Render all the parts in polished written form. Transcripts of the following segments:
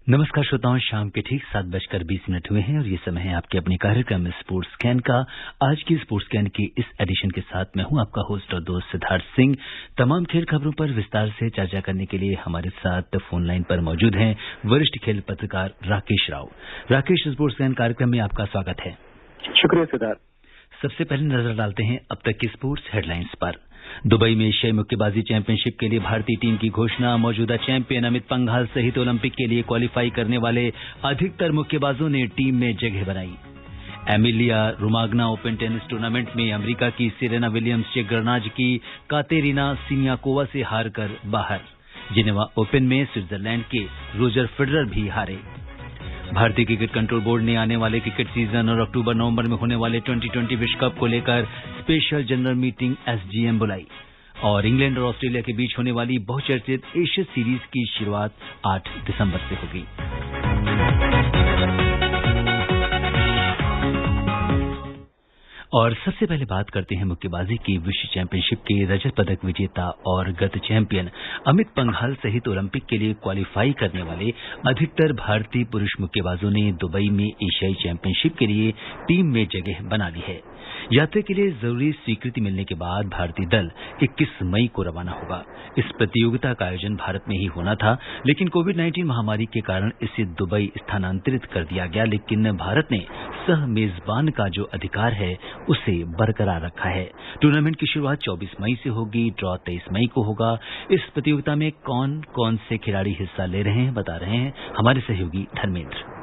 नमस्कार श्रोताओं, शाम के ठीक 7:20 हुए हैं और ये समय है आपके अपने कार्यक्रम स्पोर्ट्स स्कैन का। आज की स्पोर्ट्स स्कैन की इस एडिशन के साथ मैं हूं आपका होस्ट और दोस्त सिद्धार्थ सिंह। तमाम खेल खबरों पर विस्तार से चर्चा करने के लिए हमारे साथ फोन लाइन पर मौजूद हैं वरिष्ठ खेल पत्रकार राकेश राव। राकेश, स्पोर्ट्स स्कैन कार्यक्रम में आपका स्वागत है। शुक्रिया सिद्धार्थ। सबसे पहले नजर डालते हैं अब तक की स्पोर्ट्स हेडलाइंस पर। दुबई में एशियाई मुक्केबाजी चैंपियनशिप के लिए भारतीय टीम की घोषणा। मौजूदा चैंपियन अमित पंघाल सहित ओलंपिक के लिए क्वालिफाई करने वाले अधिकतर मुक्केबाजों ने टीम में जगह बनाई। Emilia Romagna open tennis tournament में अमेरिका की सेरेना विलियम्स चेक गणराज्य की कातेरिना सिनियाकोवा से हारकर बाहर। जिनेवा ओपन में स्विट्जरलैंड के रोजर फेडरर भी हारे। भारतीय क्रिकेट कंट्रोल बोर्ड ने आने वाले क्रिकेट सीजन और अक्टूबर-नवंबर में होने वाले T20 विश्व कप को लेकर स्पेशल जनरल मीटिंग SGM बुलाई। और इंग्लैंड और ऑस्ट्रेलिया के बीच होने वाली बहुचर्चित एशिया सीरीज की शुरुआत 8 दिसंबर से होगी। और सबसे पहले बात करते हैं मुक्केबाजी की। विश्व चैंपियनशिप के रजत पदक विजेता और गत चैंपियन अमित पंघाल सहित ओलंपिक के लिए क्वालिफाई करने वाले अधिकतर भारतीय पुरुष मुक्केबाजों ने दुबई में एशियाई चैंपियनशिप के लिए टीम में जगह बना ली है। यात्रा के लिए जरूरी स्वीकृति मिलने के बाद भारतीय दल 21 मई को रवाना होगा। इस प्रतियोगिता का आयोजन भारत में ही होना था, लेकिन कोविड-19 महामारी के कारण इसे दुबई स्थानांतरित कर दिया गया। लेकिन भारत ने सह मेजबान का जो अधिकार है उसे बरकरार रखा है। टूर्नामेंट की शुरुआत 24 मई से होगी, ड्रॉ 23 मई को होगा। इस प्रतियोगिता में कौन कौन से खिलाड़ी हिस्सा ले रहे हैं बता रहे हैं हमारे सहयोगी धर्मेंद्र।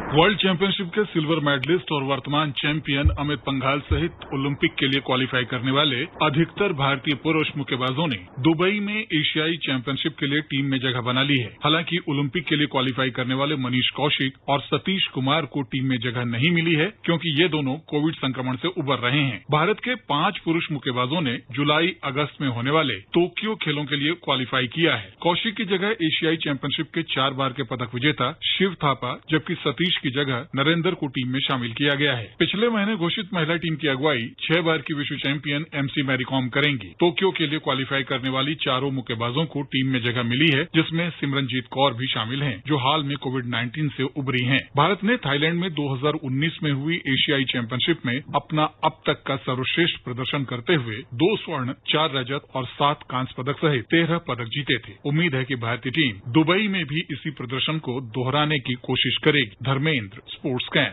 वर्ल्ड चैंपियनशिप के सिल्वर मेडलिस्ट और वर्तमान चैंपियन अमित पंघाल सहित ओलंपिक के लिए क्वालिफाई करने वाले अधिकतर भारतीय पुरुष मुक्केबाजों ने दुबई में एशियाई चैंपियनशिप के लिए टीम में जगह बना ली है। हालांकि ओलंपिक के लिए क्वालिफाई करने वाले मनीष कौशिक और सतीश कुमार को टीम में जगह नहीं मिली है, क्योंकि ये दोनों कोविड संक्रमण से उबर रहे हैं। भारत के 5 पुरुष मुक्केबाजों ने जुलाई अगस्त में होने वाले टोक्यो खेलों के लिए क्वालिफाई किया है। कौशिक की जगह एशियाई चैंपियनशिप के 4 बार के पदक विजेता शिव थापा, जबकि सतीश की जगह नरेंद्र को टीम में शामिल किया गया है। पिछले महीने घोषित महिला टीम की अगुवाई 6 बार की विश्व चैंपियन MC मैरीकॉम करेंगी। टोक्यो के लिए क्वालिफाई करने वाली चारों मुक्केबाजों को टीम में जगह मिली है, जिसमें सिमरनजीत कौर भी शामिल हैं, जो हाल में कोविड-19 से उबरी हैं। भारत ने थाईलैंड में 2019 में हुई एशियाई चैंपियनशिप में अपना अब तक का सर्वश्रेष्ठ प्रदर्शन करते हुए 2 स्वर्ण, 4 रजत और 7 कांस्य पदक सहित 13 पदक जीते थे। उम्मीद है कि भारतीय टीम दुबई में भी इसी प्रदर्शन को दोहराने की कोशिश करेगी। Dharmendra, sports scan.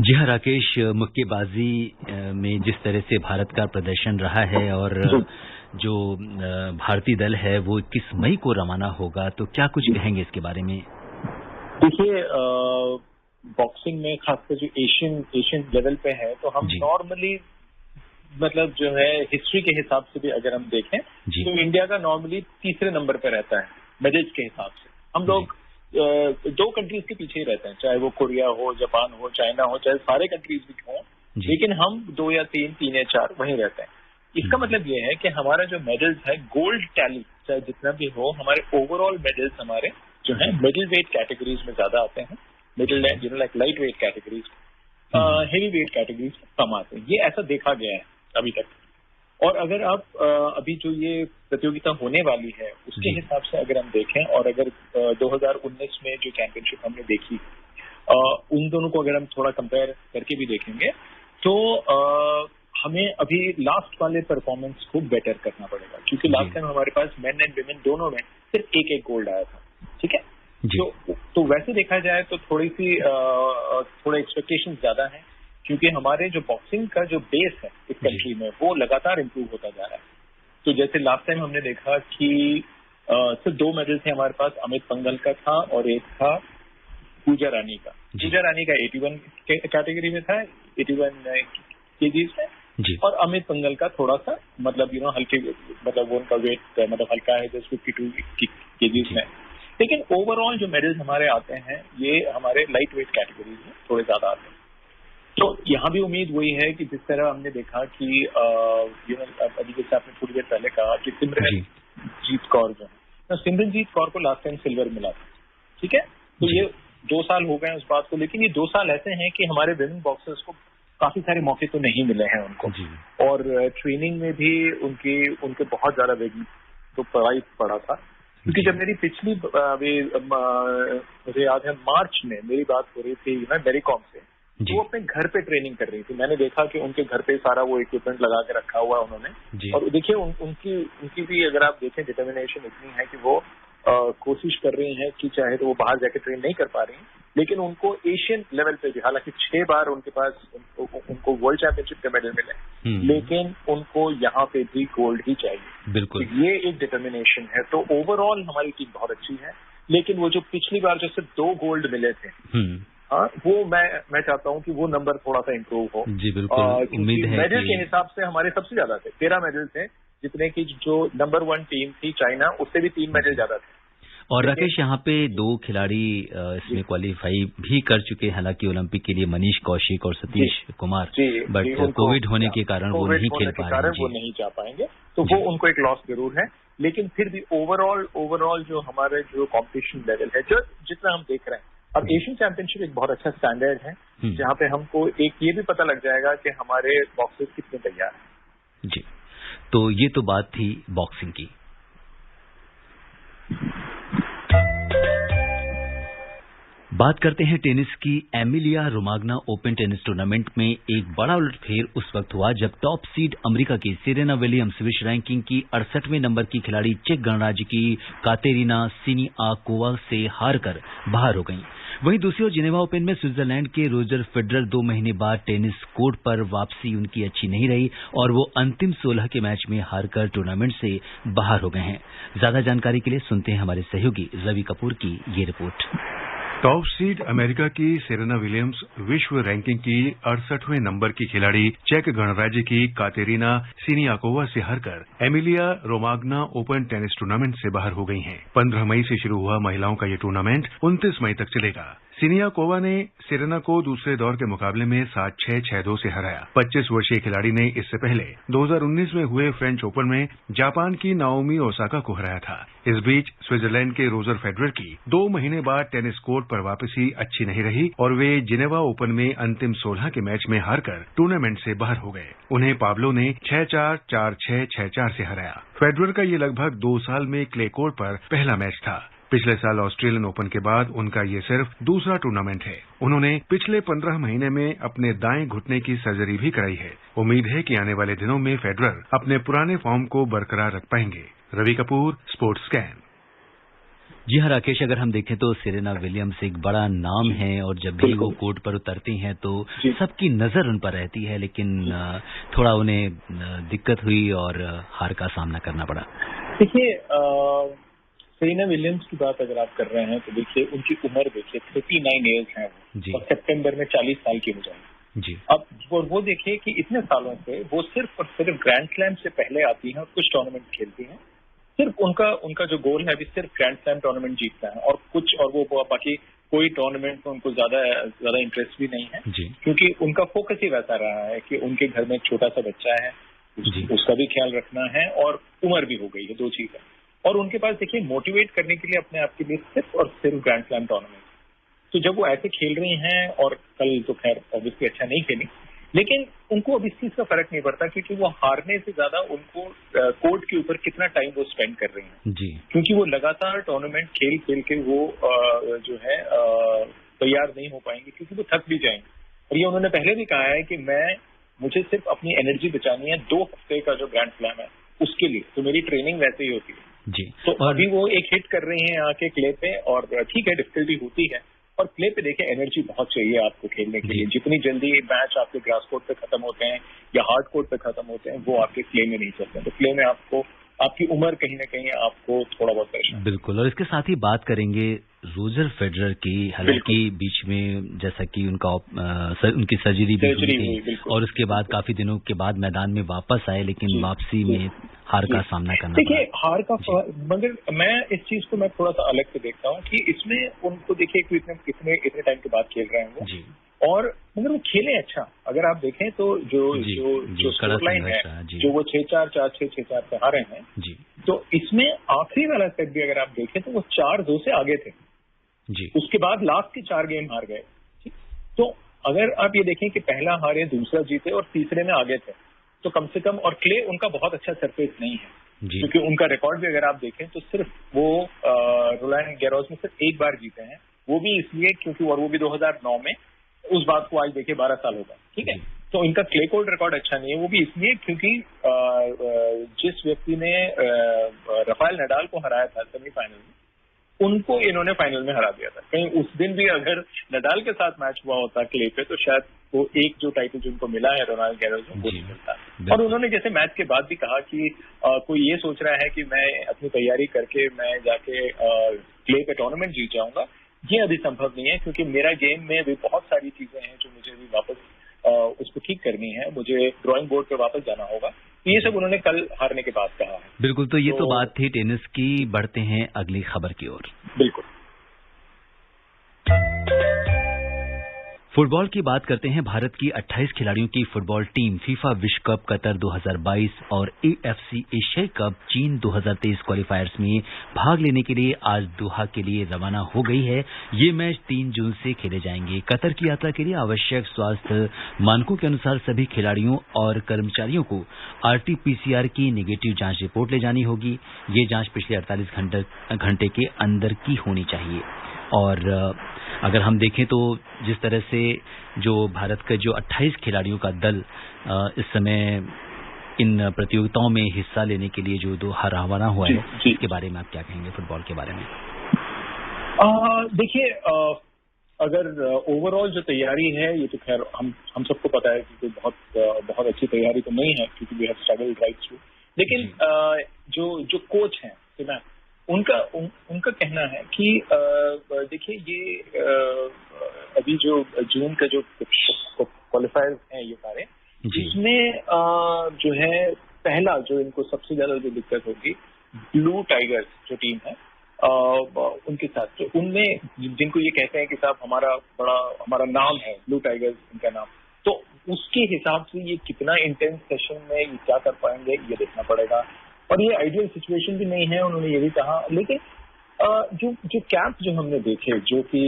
जी हाँ राकेश, मुक्केबाजी में जिस तरह से भारत का प्रदर्शन रहा है और जो भारतीय दल है वो 21 मई को रवाना होगा, तो क्या कुछ कहेंगे इसके बारे में? देखिए, बॉक्सिंग में खासकर जो एशियन लेवल पे है, तो हम नॉर्मली मतलब जो है हिस्ट्री के हिसाब से भी अगर हम देखें तो इंडिया का नॉर्मली तीसरे नंबर पे रहता है मेडल्स के हिसाब से। हम लोग 2 कंट्रीज के पीछे ही रहते हैं, चाहे वो कोरिया हो, जापान हो, चाइना हो, चाहे सारे कंट्रीज भी हों, लेकिन हम 2 या 3 या 4 वहीं रहते हैं। इसका मतलब ये है कि हमारा जो मेडल्स है, गोल्ड टैली चाहे जितना भी हो, हमारे ओवरऑल मेडल्स हमारे जो है मिडिल वेट कैटेगरीज में ज्यादा आते हैं, middle like lightweight categories, heavyweight categories कम आते हैं। ये ऐसा देखा गया है अभी तक। और अगर आप अभी जो ये प्रतियोगिता होने वाली है उसके हिसाब से अगर हम देखें, और अगर 2019 में जो चैंपियनशिप हमने देखी, उन दोनों को अगर हम थोड़ा कंपेयर करके भी देखेंगे तो हमें अभी लास्ट वाले परफॉर्मेंस को बेटर करना पड़ेगा, क्योंकि लास्ट टाइम हमारे पास मेन एंड विमेन दोनों में सिर्फ एक गोल्ड आया था। ठीक है, तो वैसे देखा जाए तो थोड़े एक्सपेक्टेशन ज्यादा है, क्योंकि हमारे जो बॉक्सिंग का जो बेस है इस कंट्री में वो लगातार इम्प्रूव होता जा रहा है। तो जैसे लास्ट टाइम हमने देखा कि सिर्फ 2 मेडल थे हमारे पास, अमित पंघल का था और एक था पूजा रानी का। पूजा रानी का 81 कैटेगरी में था, 81 केजीज में, और अमित पंघल का थोड़ा सा मतलब हल्के, मतलब वो उनका वेट मतलब हल्का है, जस्ट 52 केजीज में। लेकिन ओवरऑल जो मेडल्स हमारे आते हैं ये हमारे लाइट वेट कैटेगरीज में थोड़े ज्यादा आते हैं। तो यहाँ भी उम्मीद वही है कि जिस तरह हमने देखा कि अभी जैसे आपने थोड़ी देर पहले कहा कि सिमरनजीत कौर जो है, सिमरनजीत कौर को लास्ट टाइम सिल्वर मिला था। ठीक है, तो ये 2 साल हो गए उस बात को, लेकिन ये 2 साल ऐसे हैं कि हमारे विमेन बॉक्सर्स को काफी सारे मौके तो नहीं मिले हैं उनको, और ट्रेनिंग में भी उनके बहुत ज्यादा वेग तो पड़ा था। क्योंकि जब मेरी पिछली मुझे याद है मार्च में मेरी बात हो रही थी मेरीकॉम से, वो अपने घर पे ट्रेनिंग कर रही थी। मैंने देखा कि उनके घर पे सारा वो इक्विपमेंट लगा के रखा हुआ उन्होंने, और देखिए उनकी भी अगर आप देखें डिटर्मिनेशन इतनी है कि वो कोशिश कर रही हैं कि चाहे तो वो बाहर जाके ट्रेन नहीं कर पा रही हैं, लेकिन उनको एशियन लेवल पे भी, हालांकि 6 बार उनके पास उनको वर्ल्ड चैंपियनशिप के मेडल मिले, लेकिन उनको यहाँ पे भी गोल्ड ही चाहिए। बिल्कुल, तो ये एक डिटर्मिनेशन है। तो ओवरऑल हमारी टीम बहुत अच्छी है, लेकिन वो जो पिछली बार जो सिर्फ 2 गोल्ड मिले थे, हाँ, वो मैं चाहता हूँ कि वो नंबर थोड़ा सा इम्प्रूव हो। जी बिल्कुल, उम्मीद है मेडल के हिसाब से हमारे सबसे ज्यादा थे, 13 मेडल थे, जितने की जो नंबर 1 टीम थी चाइना, उससे भी 3 मेडल ज्यादा थे। और राकेश, यहाँ पे 2 खिलाड़ी इसमें क्वालिफाई भी कर चुके, हालांकि ओलंपिक के लिए मनीष कौशिक और सतीश कुमार, बट कोविड होने के कारण वो नहीं खेल पा रहे हैं, वो नहीं जा पाएंगे, तो वो उनको एक लॉस जरूर है। लेकिन फिर भी ओवरऑल जो हमारे जो कॉम्पिटिशन लेवल है, जो जितना हम देख रहे हैं, अब एशियन चैंपियनशिप एक बहुत अच्छा स्टैंडर्ड है, जहाँ पे हमको एक ये भी पता लग जाएगा कि हमारे बॉक्सर्स कितने तैयार हैं। जी, तो ये तो बात थी बॉक्सिंग की। बात करते हैं टेनिस की। Emilia Romagna open tennis tournament में एक बड़ा उलटफेर उस वक्त हुआ जब टॉप सीड अमेरिका की सेरेना विलियम्स विश्व रैंकिंग की 68वें नंबर की खिलाड़ी चेक गणराज्य की कातेरिना सिनियाकोवा से हारकर बाहर हो गईं। वहीं दूसरी ओर जिनेवा ओपन में स्विट्जरलैंड के रोजर फेडरर 2 महीने बाद टेनिस कोर्ट पर वापसी उनकी अच्छी नहीं रही और वो अंतिम 16 के मैच में हारकर टूर्नामेंट से बाहर हो गए हैं। ज्यादा जानकारी के लिए सुनते हैं हमारे सहयोगी रवि कपूर की ये रिपोर्ट। टॉप सीड अमेरिका की सेरेना विलियम्स विश्व रैंकिंग की 68वें नंबर की खिलाड़ी चेक गणराज्य की कातेरिना सिनियाकोवा से हारकर Emilia Romagna open tennis tournament से बाहर हो गई हैं। 15 मई से शुरू हुआ महिलाओं का ये टूर्नामेंट 29 मई तक चलेगा। सिनियाकोवा ने सेरेना को दूसरे दौर के मुकाबले में 7-6, 6-2 से हराया। 25 वर्षीय खिलाड़ी ने इससे पहले 2019 में हुए फ्रेंच ओपन में जापान की नाओमी ओसाका को हराया था। इस बीच स्विट्जरलैंड के रोजर फेडरर की 2 महीने बाद टेनिस कोर्ट पर वापसी अच्छी नहीं रही और वे जिनेवा ओपन में अंतिम 16 के मैच में हारकर टूर्नामेंट से बाहर हो गए। उन्हें पाब्लो ने 6-4, 4-6, 6-4 से हराया। फेडरर का ये लगभग 2 साल में क्ले कोर्ट पर पहला मैच था। पिछले साल ऑस्ट्रेलियन ओपन के बाद उनका ये सिर्फ दूसरा टूर्नामेंट है। उन्होंने पिछले 15 महीने में अपने दाएं घुटने की सर्जरी भी कराई है। उम्मीद है कि आने वाले दिनों में फेडरर अपने पुराने फॉर्म को बरकरार रख पाएंगे। Ravi Kapoor, sports scan. जी हाँ राकेश, अगर हम देखें तो सेरेना विलियम्स एक बड़ा नाम है और जब भी वो कोर्ट पर उतरती हैं तो सबकी नजर उन पर रहती है, लेकिन थोड़ा उन्हें दिक्कत हुई और हार का सामना करना पड़ा। देखिए, सेरेना विलियम्स की बात अगर आप कर रहे हैं तो देखिए उनकी उम्र देखिए 39 ईयर्स है और सितंबर में 40 साल की हो जाएगी जी। अब वो देखिए कि इतने सालों से वो सिर्फ और सिर्फ ग्रैंड स्लैम से पहले आती हैं और कुछ टूर्नामेंट खेलती हैं। सिर्फ उनका जो गोल है अभी सिर्फ ग्रैंड स्लैम टूर्नामेंट जीतना है और वो बाकी कोई टूर्नामेंट में उनको ज्यादा इंटरेस्ट भी नहीं है क्योंकि उनका फोकस ही वैसा रहा है कि उनके घर में एक छोटा सा बच्चा है, उसका भी ख्याल रखना है और उम्र भी हो गई है, 2 चीजें। और उनके पास देखिए मोटिवेट करने के लिए अपने आप के लिए सिर्फ और सिर्फ ग्रैंड स्लैम टूर्नामेंट। तो जब वो ऐसे खेल रही हैं और कल तो खैर ऑब्वियसली अच्छा नहीं खेली, लेकिन उनको अब इस चीज का फर्क नहीं पड़ता क्योंकि वो हारने से ज्यादा उनको कोर्ट के ऊपर कितना टाइम वो स्पेंड कर रही हैं जी। क्योंकि वो लगातार टूर्नामेंट खेल के वो जो है तैयार नहीं हो पाएंगे क्योंकि वो थक भी जाएंगे। और ये उन्होंने पहले भी कहा है कि मुझे सिर्फ अपनी एनर्जी बचानी है, 2 हफ्ते का जो ग्रैंड स्लैम है उसके लिए, तो मेरी ट्रेनिंग वैसे ही होती है जी। तो अभी वो एक हिट कर रही हैं आके क्ले पे और ठीक है डिफिकल्टी होती है और क्ले पे देखिए एनर्जी बहुत चाहिए आपको खेलने के लिए। जितनी जल्दी मैच आपके ग्रास कोर्ट पे खत्म होते हैं या हार्ड कोर्ट पे खत्म होते हैं वो आपके क्ले में नहीं चलते, तो क्ले में आपको आपकी उम्र कहीं ना कहीं आपको थोड़ा बहुत परेशान। बिल्कुल, और इसके साथ ही बात करेंगे रोजर फेडरर की। हालांकि बीच में जैसा कि उनकी सर्जरी भी हुई थी और उसके बाद काफी दिनों के बाद मैदान में वापस आए, लेकिन वापसी में हार का सामना करना पड़ा। देखिए हार का, मगर मैं इस चीज को मैं थोड़ा सा अलग से देखता हूँ कि इसमें उनको देखिए कि इतने टाइम के बाद खेल रहे हैं वो और मगर वो खेले अच्छा। अगर आप देखें तो जो स्कोर लाइन है जो वो 6-4, 4-6, 6-4 से हारे हैं जी, तो इसमें आखिरी वाला सेट भी अगर आप देखें तो वो 4-2 से आगे थे जी। उसके बाद लास्ट के 4 गेम हार गए। तो अगर आप ये देखें कि पहला हारे, दूसरा जीते और तीसरे में आगे थे तो कम से कम, और क्ले उनका बहुत अच्छा सरफेस नहीं है क्योंकि उनका रिकॉर्ड भी अगर आप देखें तो सिर्फ वो रोलैंड गैरोस में सिर्फ एक बार जीते हैं, वो भी इसलिए क्योंकि, और वो भी 2009 में। उस बात को आज देखिए 12 साल होगा, ठीक है। तो इनका क्ले कोर्ट रिकॉर्ड अच्छा नहीं है, वो भी इसलिए क्योंकि जिस व्यक्ति ने राफेल नडाल को हराया था सेमीफाइनल में, उनको इन्होंने फाइनल में हरा दिया था। कहीं उस दिन भी अगर नडाल के साथ मैच हुआ होता क्ले पे, तो शायद वो एक जो टाइटल जिनको मिला है रोनाल्ड गैरोस में, वो नहीं मिलता। और उन्होंने जैसे मैच के बाद भी कहा कि कोई ये सोच रहा है कि मैं अपनी तैयारी करके मैं जाके क्ले पे टूर्नामेंट जीत जाऊंगा, ये अभी संभव नहीं है, क्योंकि मेरा गेम में भी बहुत सारी चीजें हैं जो मुझे अभी वापस उसको ठीक करनी है, मुझे ड्राइंग बोर्ड पे वापस जाना होगा। तो ये सब उन्होंने कल हारने के बाद कहा है। बिल्कुल, तो ये तो बात थी टेनिस की। बढ़ते हैं अगली खबर की ओर। बिल्कुल। फुटबॉल की बात करते हैं। भारत की 28 खिलाड़ियों की फुटबॉल टीम फीफा विश्व कप कतर 2022 और एएफसी एशियाई कप चीन 2023 क्वालिफायर्स में भाग लेने के लिए आज दोहा के लिए रवाना हो गई है। ये मैच 3 जून से खेले जाएंगे। कतर की यात्रा के लिए आवश्यक स्वास्थ्य मानकों के अनुसार सभी खिलाड़ियों और कर्मचारियों को आरटीपीसीआर की नेगेटिव जांच रिपोर्ट ले जानी होगी। ये जांच पिछले 48 घंटे के अंदर की होनी चाहिए। और अगर हम देखें तो जिस तरह से जो भारत के जो 28 खिलाड़ियों का दल इस समय इन प्रतियोगिताओं में हिस्सा लेने के लिए जो दोहा रवाना हुआ है, इसके बारे में आप क्या कहेंगे फुटबॉल के बारे में? देखिए, अगर ओवरऑल जो तैयारी है, ये तो खैर हम सबको पता है कि बहुत अच्छी तैयारी तो नहीं है, क्योंकि we have struggled right through. लेकिन जो कोच हैं उनका कहना है कि देखिए ये अभी जो जून का जो क्वालिफायर्स हैं ये सारे, इसमें जो है पहला जो इनको सबसे ज्यादा जो दिक्कत होगी, ब्लू टाइगर्स जो टीम है उनके साथ, तो उनमें जिनको ये कहते हैं कि साहब हमारा नाम है ब्लू टाइगर्स, इनका नाम, तो उसके हिसाब से ये कितना इंटेंस सेशन में ये क्या कर पाएंगे ये देखना पड़ेगा। और ये आइडियल सिचुएशन भी नहीं है, उन्होंने ये भी कहा। लेकिन जो कैंप जो हमने देखे, जो कि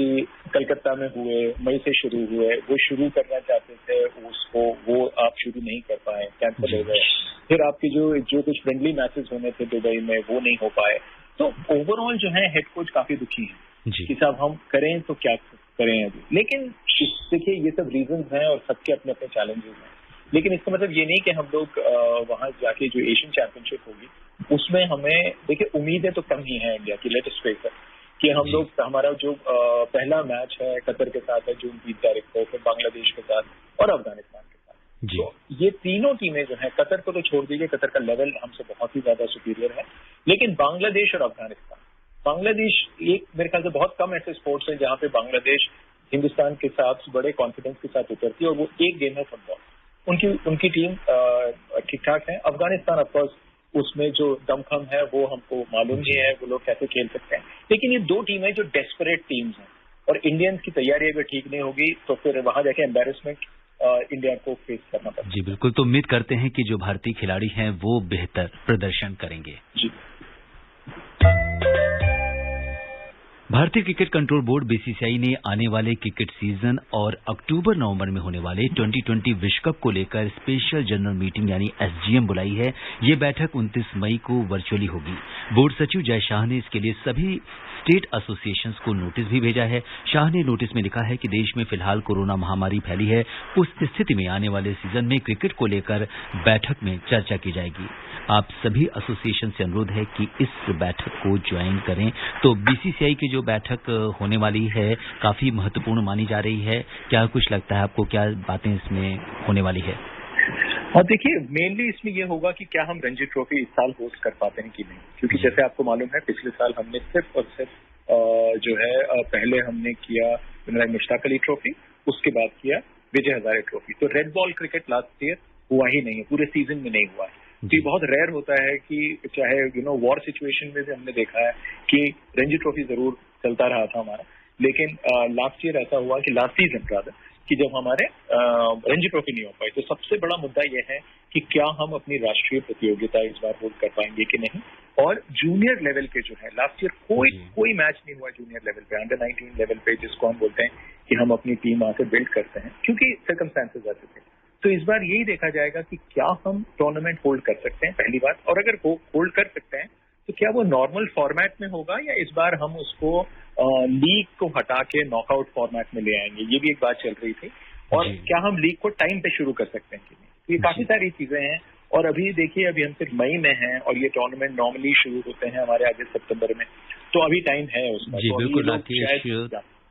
कलकत्ता में हुए, मई से शुरू हुए, वो शुरू करना चाहते थे उसको, वो आप शुरू नहीं कर पाए, कैंसिल हो गए। फिर आपके जो कुछ फ्रेंडली मैचेस होने थे दुबई में, वो नहीं हो पाए। तो ओवरऑल जो है हेड कोच काफी दुखी है कि साहब हम करें तो क्या करें अभी। लेकिन देखिए ये सब रीजंस हैं और सबके अपने अपने चैलेंजेस हैं। लेकिन इसका मतलब ये नहीं कि हम लोग वहां जाके जो एशियन चैंपियनशिप होगी उसमें हमें, देखिए उम्मीदें तो कम ही हैं इंडिया की, लेट अस फेस इट, कि हम लोग, हमारा जो पहला मैच है कतर के साथ है जून 20 तारीख को, फिर बांग्लादेश के साथ और अफगानिस्तान के साथ। तो ये तीनों टीमें जो है, कतर को तो छोड़ दीजिए, कतर का लेवल हमसे बहुत ही ज्यादा सुपीरियर है, लेकिन बांग्लादेश और अफगानिस्तान, बांग्लादेश एक मेरे ख्याल से बहुत कम ऐसे स्पोर्ट्स हैं जहां पे बांग्लादेश हिंदुस्तान के साथ बड़े कॉन्फिडेंस के साथ उतरती है, और वो एक गेम है फुटबॉल। उनकी टीम ठीक ठाक है। अफगानिस्तान ऑफकोर्स उसमें जो दमखम है वो हमको मालूम ही है, वो लोग कैसे खेल सकते हैं। लेकिन ये दो टीमें जो डेस्परेट टीम्स हैं, और इंडियंस की तैयारी अगर ठीक नहीं होगी तो फिर वहां जाके एम्बेरसमेंट इंडिया को फेस करना पड़ेगा। जी बिल्कुल, तो उम्मीद करते हैं कि जो भारतीय खिलाड़ी हैं वो बेहतर प्रदर्शन करेंगे। जी। भारतीय क्रिकेट कंट्रोल बोर्ड बीसीसीआई ने आने वाले क्रिकेट सीजन और अक्टूबर-नवंबर में होने वाले 2020 विश्व कप को लेकर स्पेशल जनरल मीटिंग यानी एसजीएम बुलाई है। ये बैठक 29 मई को वर्चुअली होगी। बोर्ड सचिव जय शाह ने इसके लिए सभी स्टेट एसोसिएशंस को नोटिस भी भेजा है। शाह ने नोटिस में लिखा है कि देश में फिलहाल कोरोना महामारी फैली है, उस स्थिति में आने वाले सीजन में क्रिकेट को लेकर बैठक में चर्चा की जाएगी। आप सभी एसोसिएशन से अनुरोध है कि इस बैठक को ज्वाइन करें। तो बीसीसीआई की जो बैठक होने वाली है काफी महत्वपूर्ण मानी जा रही है। क्या कुछ लगता है आपको, क्या बातें इसमें होने वाली है? और देखिए मेनली इसमें ये होगा कि क्या हम रणजी ट्रॉफी इस साल होस्ट कर पाते हैं कि नहीं, क्योंकि जैसे आपको मालूम है पिछले साल हमने सिर्फ और सिर्फ जो है पहले हमने किया मुश्ताक अली ट्रॉफी, उसके बाद किया विजय हजारे ट्रॉफी। तो red ball cricket last year हुआ ही नहीं है, पूरे सीजन में नहीं हुआ है। तो ये बहुत रेयर होता है कि चाहे वॉर सिचुएशन में भी हमने देखा है कि रणजी ट्रॉफी जरूर चलता रहा था हमारा, लेकिन लास्ट ईयर ऐसा हुआ कि लास्ट सीजन रादर कि जब हमारे रणजी ट्रॉफी नहीं हो पाई। तो सबसे बड़ा मुद्दा यह है कि क्या हम अपनी राष्ट्रीय प्रतियोगिता इस बार होल्ड कर पाएंगे कि नहीं। और जूनियर लेवल के जो है लास्ट ईयर कोई मैच नहीं हुआ जूनियर लेवल पे, अंडर 19 लेवल पे, जिसको हम बोलते हैं कि हम अपनी टीम आकर बिल्ड करते हैं, क्योंकि सर्कमस्टेंसेस ऐसे थे। तो इस बार यही देखा जाएगा कि क्या हम टूर्नामेंट होल्ड कर सकते हैं, पहली बात, और अगर होल्ड कर सकते हैं तो क्या वो नॉर्मल फॉर्मेट में होगा या इस बार हम उसको लीग को हटा के नॉकआउट फॉर्मेट में ले आएंगे, ये भी एक बात चल रही थी। और क्या हम लीग को टाइम पे शुरू कर सकते हैं कि नहीं, तो ये काफी सारी चीजें हैं। और अभी देखिए, अभी हम सिर्फ मई में हैं और ये टूर्नामेंट नॉर्मली शुरू होते हैं हमारे अगस्त सितंबर में, तो अभी टाइम है उसमें। जी बिल्कुल राकेश,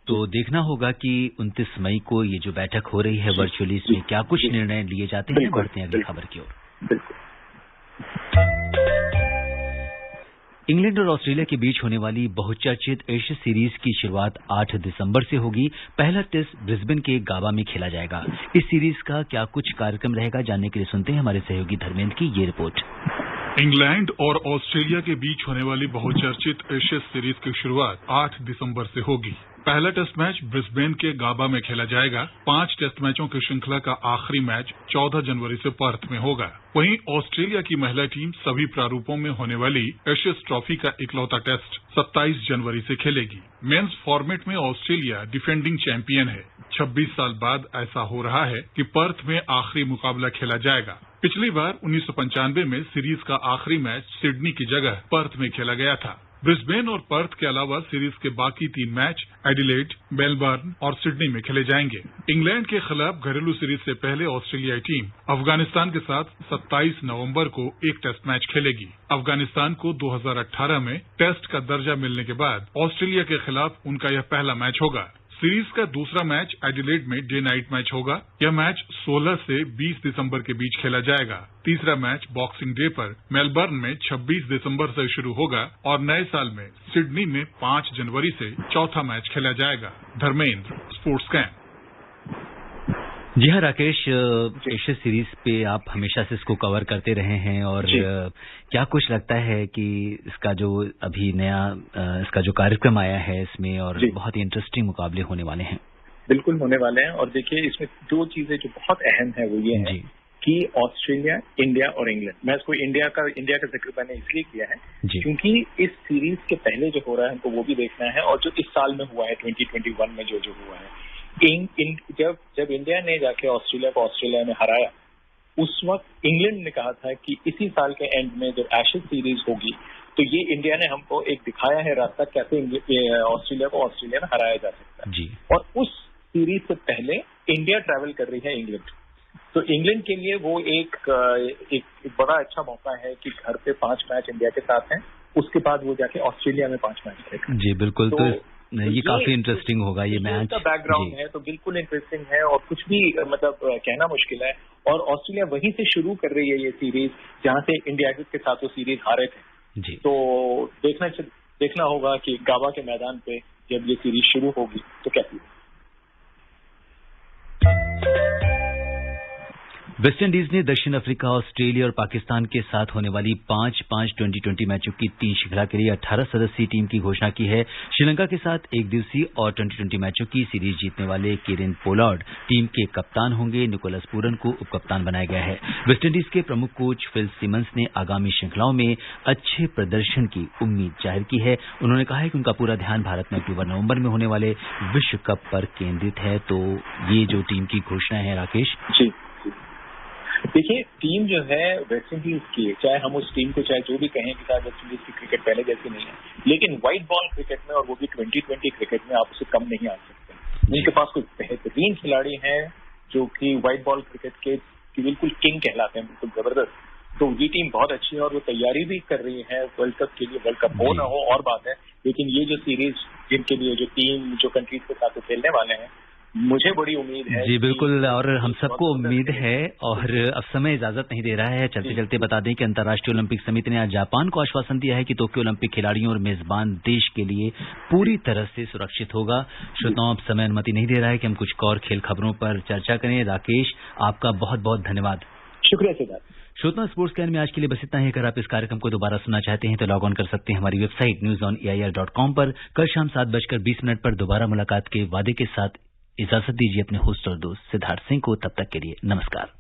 तो देखना होगा कि 29 मई को ये जो बैठक हो रही है वर्चुअली, इसमें क्या कुछ निर्णय लिए जाते हैं। बढ़ते हैं अगली खबर की ओर। इंग्लैंड और ऑस्ट्रेलिया के बीच होने वाली बहुचर्चित एशिया सीरीज की शुरुआत 8 दिसंबर से होगी। पहला टेस्ट ब्रिस्बेन के गाबा में खेला जाएगा। इस सीरीज का क्या कुछ कार्यक्रम रहेगा, जानने के लिए सुनते हैं हमारे सहयोगी धर्मेंद्र की ये रिपोर्ट। इंग्लैंड और ऑस्ट्रेलिया के बीच होने वाली बहुचर्चित एशेज सीरीज की शुरुआत 8 दिसंबर से होगी। पहला टेस्ट मैच ब्रिस्बेन के गाबा में खेला जाएगा। 5 टेस्ट मैचों की श्रृंखला का आखिरी मैच 14 जनवरी से पर्थ में होगा। वहीं ऑस्ट्रेलिया की महिला टीम सभी प्रारूपों में होने वाली एशेज ट्रॉफी का इकलौता टेस्ट 27 जनवरी से खेलेगी। मेंस फॉर्मेट में ऑस्ट्रेलिया डिफेंडिंग चैंपियन है। 26 साल बाद ऐसा हो रहा है कि पर्थ में आखिरी मुकाबला खेला जाएगा। पिछली बार 1995 में सीरीज का आखिरी मैच सिडनी की जगह पर्थ में खेला गया था। ब्रिस्बेन और पर्थ के अलावा सीरीज के बाकी 3 मैच एडिलेड, मेलबर्न और सिडनी में खेले जाएंगे। इंग्लैंड के खिलाफ घरेलू सीरीज से पहले ऑस्ट्रेलियाई टीम अफगानिस्तान के साथ 27 नवंबर को एक टेस्ट मैच खेलेगी। अफगानिस्तान को 2018 में टेस्ट का दर्जा मिलने के बाद ऑस्ट्रेलिया के खिलाफ उनका यह पहला मैच होगा। सीरीज का दूसरा मैच एडिलेड में डे नाइट मैच होगा। यह मैच 16 से 20 दिसंबर के बीच खेला जाएगा। तीसरा मैच बॉक्सिंग डे पर मेलबर्न में 26 दिसंबर से शुरू होगा और नए साल में सिडनी में 5 जनवरी से चौथा मैच खेला जाएगा। Dharmendra, sports camp. जी हाँ राकेश, एशिया सीरीज पे आप हमेशा से इसको कवर करते रहे हैं और क्या कुछ लगता है कि इसका जो अभी नया इसका जो कार्यक्रम आया है इसमें, और बहुत ही इंटरेस्टिंग मुकाबले होने वाले हैं। बिल्कुल होने वाले हैं। और देखिए, इसमें 2 चीजें जो बहुत अहम है वो ये है कि ऑस्ट्रेलिया, इंडिया और इंग्लैंड। मैं इसको इंडिया का जिक्र मैंने इसलिए किया है क्योंकि इस सीरीज के पहले जो हो रहा है हमको वो भी देखना है, और जो इस साल में हुआ है 2021 में जो हुआ है। जब इंडिया ने जाके ऑस्ट्रेलिया में हराया, उस वक्त इंग्लैंड ने कहा था कि इसी साल के एंड में जब एशेज सीरीज होगी तो ये इंडिया ने हमको एक दिखाया है रास्ता कैसे ऑस्ट्रेलिया में हराया जा सकता है। और उस सीरीज से पहले इंडिया ट्रैवल कर रही है इंग्लैंड, तो इंग्लैंड के लिए वो एक बड़ा अच्छा मौका है कि घर पे 5 मैच इंडिया के साथ हैं, उसके बाद वो जाके ऑस्ट्रेलिया में 5 मैच खेलेगा। जी बिल्कुल, तो ये काफी इंटरेस्टिंग होगा ये मैच। बैकग्राउंड है तो बिल्कुल इंटरेस्टिंग है और कुछ भी मतलब कहना मुश्किल है। और ऑस्ट्रेलिया वहीं से शुरू कर रही है ये सीरीज जहां से इंडिया के साथ वो सीरीज हारे थे। तो देखना होगा कि गाबा के मैदान पे जब ये सीरीज शुरू होगी तो कैसी। वेस्टइंडीज ने दक्षिण अफ्रीका, ऑस्ट्रेलिया और पाकिस्तान के साथ होने वाली 5-5 T20 मैचों की 3 श्रृंखला के लिए 18 सदस्यीय टीम की घोषणा की है। श्रीलंका के साथ 1 दिवसीय और T20 मैचों की सीरीज जीतने वाले किरेन पोलार्ड टीम के कप्तान होंगे। निकोलस पूरन को उपकप्तान बनाया गया है। वेस्टइंडीज के प्रमुख कोच फिल सिमंस ने आगामी श्रृंखलाओं में अच्छे प्रदर्शन की उम्मीद जाहिर की है। उन्होंने कहा है कि उनका पूरा ध्यान भारत में अक्टूबर-नवंबर में होने वाले विश्व कप पर केंद्रित है। तो ये जो टीम की घोषणा है राकेश। जी देखिए, टीम जो है वेस्टइंडीज की, चाहे हम उस टीम को चाहे जो भी कहें कि शायद वेस्टइंडीज की क्रिकेट पहले जैसी नहीं है, लेकिन व्हाइट बॉल क्रिकेट में और वो भी 2020 क्रिकेट में आप उसे कम नहीं आ सकते। उनके पास कुछ बेहतरीन खिलाड़ी हैं जो कि व्हाइट बॉल क्रिकेट के बिल्कुल किंग कहलाते हैं, बिल्कुल जबरदस्त। तो ये टीम बहुत अच्छी है और वो तैयारी भी कर रही है वर्ल्ड कप के लिए। वर्ल्ड कप हो ना हो और बात है, लेकिन ये जो सीरीज जिनके लिए जो टीम जो कंट्रीज के साथ खेलने वाले हैं, मुझे बड़ी उम्मीद है। जी बिल्कुल, और हम सबको उम्मीद है। और अब समय इजाजत नहीं दे रहा है, चलते चलते बता दें कि अंतर्राष्ट्रीय ओलंपिक समिति ने आज जापान को आश्वासन दिया है कि टोक्यो ओलंपिक खिलाड़ियों और मेजबान देश के लिए पूरी तरह से सुरक्षित होगा। श्रोताओं, अब समय अनुमति नहीं दे रहा है कि हम कुछ और खेल खबरों पर चर्चा करें। राकेश, आपका बहुत बहुत धन्यवाद। शुक्रिया सिद्धार्थ। श्रोताओं, स्पोर्ट्स कैन में आज के लिए बस इतना ही। अगर आप इस कार्यक्रम को दोबारा सुनना चाहते हैं तो लॉग ऑन कर सकते हैं हमारी वेबसाइट newsonair.com पर। कल शाम 7:20 पर दोबारा मुलाकात के वादे के साथ इजाजत दीजिए अपने होस्ट और दोस्त सिद्धार्थ सिंह को। तब तक के लिए नमस्कार।